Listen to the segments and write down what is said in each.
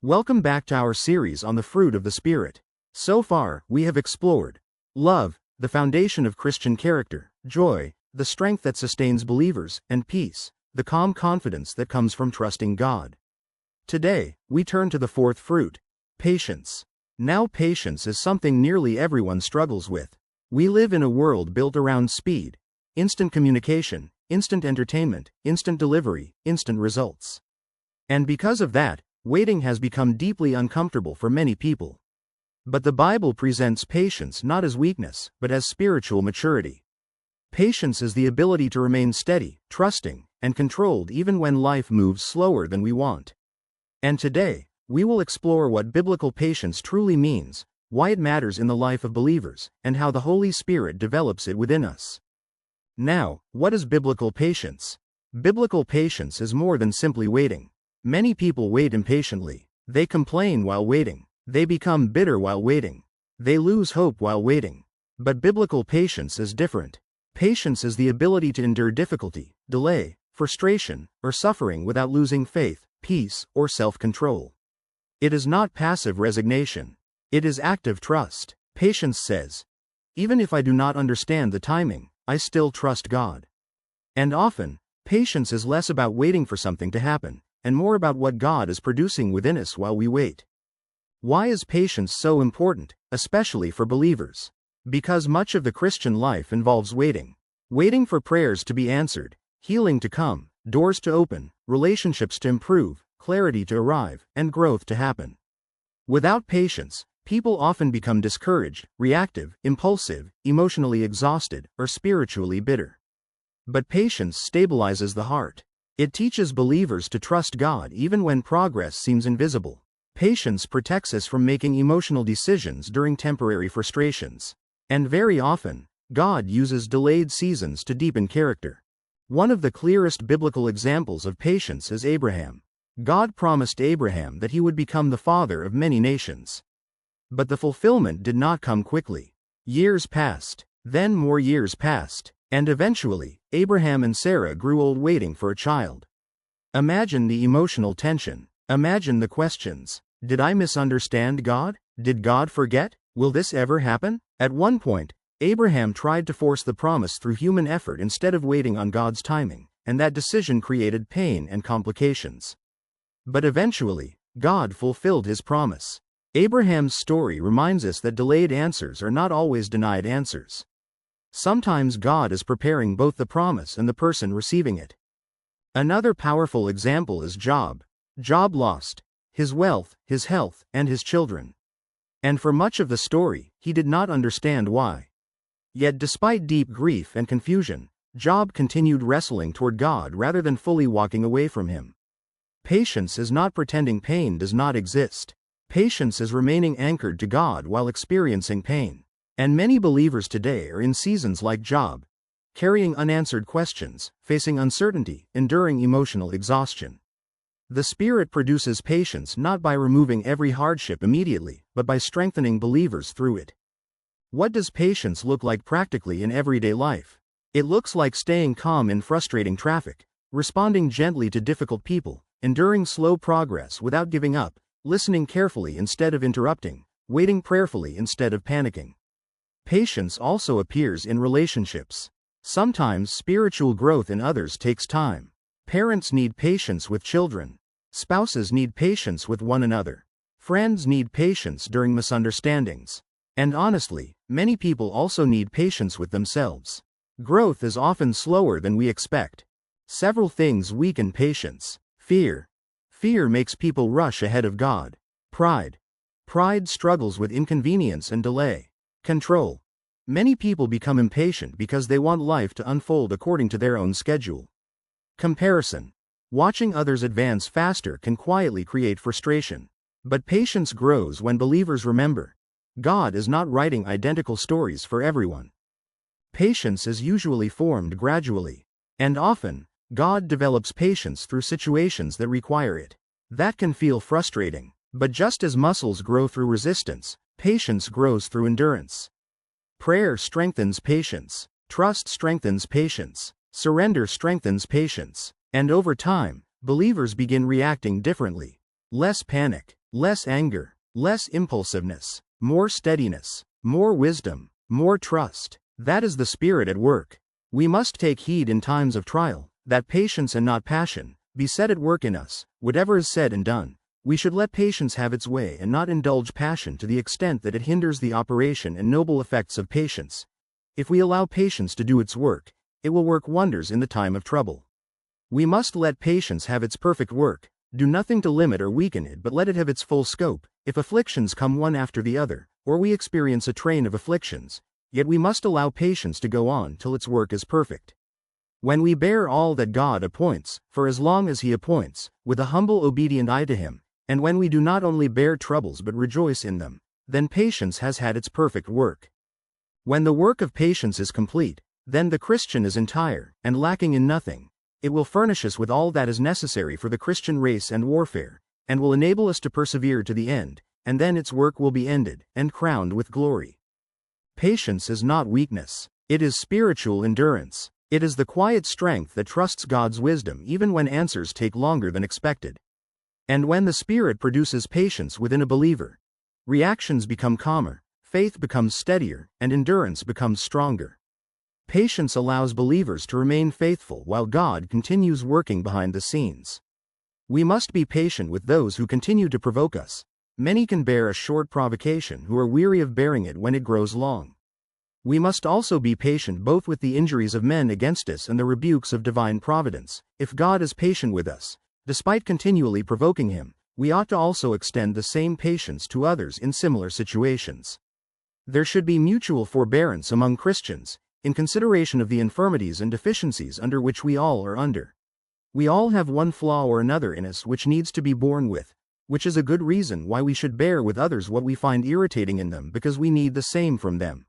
Welcome back to our series on the fruit of the Spirit. So far, we have explored love, the foundation of Christian character; joy, the strength that sustains believers; and peace, the calm confidence that comes from trusting God. Today, we turn to the fourth fruit, patience. Now, patience is something nearly everyone struggles with. We live in a world built around speed, instant communication, instant entertainment, instant delivery, instant results. And because of that, waiting has become deeply uncomfortable for many people. But the Bible presents patience not as weakness, but as spiritual maturity. Patience is the ability to remain steady, trusting, and controlled even when life moves slower than we want. And today, we will explore what biblical patience truly means, why it matters in the life of believers, and how the Holy Spirit develops it within us. Now, what is biblical patience? Biblical patience is more than simply waiting. Many people wait impatiently. They complain while waiting. They become bitter while waiting. They lose hope while waiting. But biblical patience is different. Patience is the ability to endure difficulty, delay, frustration, or suffering without losing faith, peace, or self-control. It is not passive resignation. It is active trust. Patience says, "Even if I do not understand the timing, I still trust God." And often, patience is less about waiting for something to happen, and more about what God is producing within us while we wait. Why is patience so important, especially for believers? Because much of the Christian life involves waiting. Waiting for prayers to be answered, healing to come, doors to open, relationships to improve, clarity to arrive, and growth to happen. Without patience, people often become discouraged, reactive, impulsive, emotionally exhausted, or spiritually bitter. But patience stabilizes the heart. It teaches believers to trust God even when progress seems invisible. Patience protects us from making emotional decisions during temporary frustrations. And very often, God uses delayed seasons to deepen character. One of the clearest biblical examples of patience is Abraham. God promised Abraham that he would become the father of many nations. But the fulfillment did not come quickly. Years passed, then more years passed, and eventually, Abraham and Sarah grew old waiting for a child. Imagine the emotional tension. Imagine the questions. Did I misunderstand God? Did God forget? Will this ever happen? At one point, Abraham tried to force the promise through human effort instead of waiting on God's timing, and that decision created pain and complications. But eventually, God fulfilled his promise. Abraham's story reminds us that delayed answers are not always denied answers. Sometimes God is preparing both the promise and the person receiving it. Another powerful example is Job. Job lost his wealth, his health, and his children. And for much of the story, he did not understand why. Yet despite deep grief and confusion, Job continued wrestling toward God rather than fully walking away from him. Patience is not pretending pain does not exist. Patience is remaining anchored to God while experiencing pain. And many believers today are in seasons like Job, carrying unanswered questions, facing uncertainty, enduring emotional exhaustion. The Spirit produces patience not by removing every hardship immediately, but by strengthening believers through it. What does patience look like practically in everyday life? It looks like staying calm in frustrating traffic, responding gently to difficult people, enduring slow progress without giving up, listening carefully instead of interrupting, waiting prayerfully instead of panicking. Patience also appears in relationships. Sometimes spiritual growth in others takes time. Parents need patience with children. Spouses need patience with one another. Friends need patience during misunderstandings. And honestly, many people also need patience with themselves. Growth is often slower than we expect. Several things weaken patience. Fear. Fear makes people rush ahead of God. Pride. Pride struggles with inconvenience and delay. Control. Many people become impatient because they want life to unfold according to their own schedule. Comparison. Watching others advance faster can quietly create frustration. But patience grows when believers remember, God is not writing identical stories for everyone. Patience is usually formed gradually. And often, God develops patience through situations that require it. That can feel frustrating. But just as muscles grow through resistance, patience grows through endurance. Prayer strengthens patience. Trust strengthens patience. Surrender strengthens patience. And over time, believers begin reacting differently. Less panic, Less anger, less impulsiveness, more steadiness, more wisdom, more trust. That is the Spirit at work. We must take heed in times of trial, that patience and not passion be set at work in us. Whatever is said and done, we should let patience have its way and not indulge passion to the extent that it hinders the operation and noble effects of patience. If we allow patience to do its work, it will work wonders in the time of trouble. We must let patience have its perfect work, do nothing to limit or weaken it but let it have its full scope. If afflictions come one after the other, or we experience a train of afflictions, yet we must allow patience to go on till its work is perfect. When we bear all that God appoints, for as long as He appoints, with a humble obedient eye to Him, and when we do not only bear troubles but rejoice in them, then patience has had its perfect work. When the work of patience is complete, then the Christian is entire, and lacking in nothing. It will furnish us with all that is necessary for the Christian race and warfare, and will enable us to persevere to the end, and then its work will be ended, and crowned with glory. Patience is not weakness. It is spiritual endurance. It is the quiet strength that trusts God's wisdom even when answers take longer than expected. And when the Spirit produces patience within a believer, reactions become calmer, faith becomes steadier, and endurance becomes stronger. Patience allows believers to remain faithful while God continues working behind the scenes. We must be patient with those who continue to provoke us. Many can bear a short provocation who are weary of bearing it when it grows long. We must also be patient both with the injuries of men against us and the rebukes of divine providence. If God is patient with us, despite continually provoking Him, we ought to also extend the same patience to others in similar situations. There should be mutual forbearance among Christians, in consideration of the infirmities and deficiencies under which we all are under. We all have one flaw or another in us which needs to be borne with, which is a good reason why we should bear with others what we find irritating in them because we need the same from them.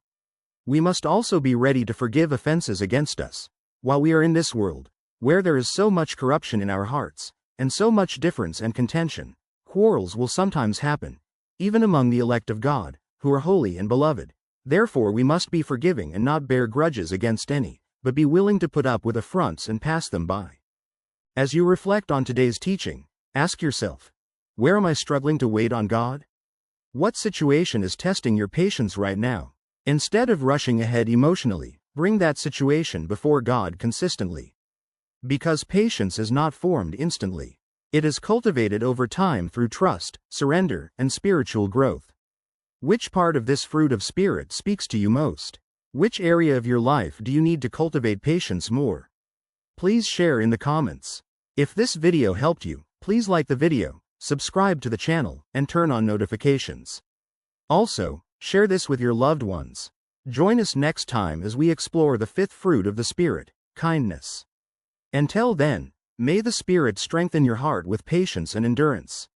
We must also be ready to forgive offenses against us. While we are in this world, where there is so much corruption in our hearts, and so much difference and contention, quarrels will sometimes happen, even among the elect of God, who are holy and beloved. Therefore we must be forgiving and not bear grudges against any, but be willing to put up with affronts and pass them by. As you reflect on today's teaching, ask yourself, where am I struggling to wait on God? What situation is testing your patience right now? Instead of rushing ahead emotionally, bring that situation before God consistently. Because patience is not formed instantly. It is cultivated over time through trust, surrender, and spiritual growth. Which part of this fruit of Spirit speaks to you most? Which area of your life do you need to cultivate patience more? Please share in the comments. If this video helped you, please like the video, subscribe to the channel, and turn on notifications. Also, share this with your loved ones. Join us next time as we explore the fifth fruit of the Spirit, kindness. Until then, may the Spirit strengthen your heart with patience and endurance.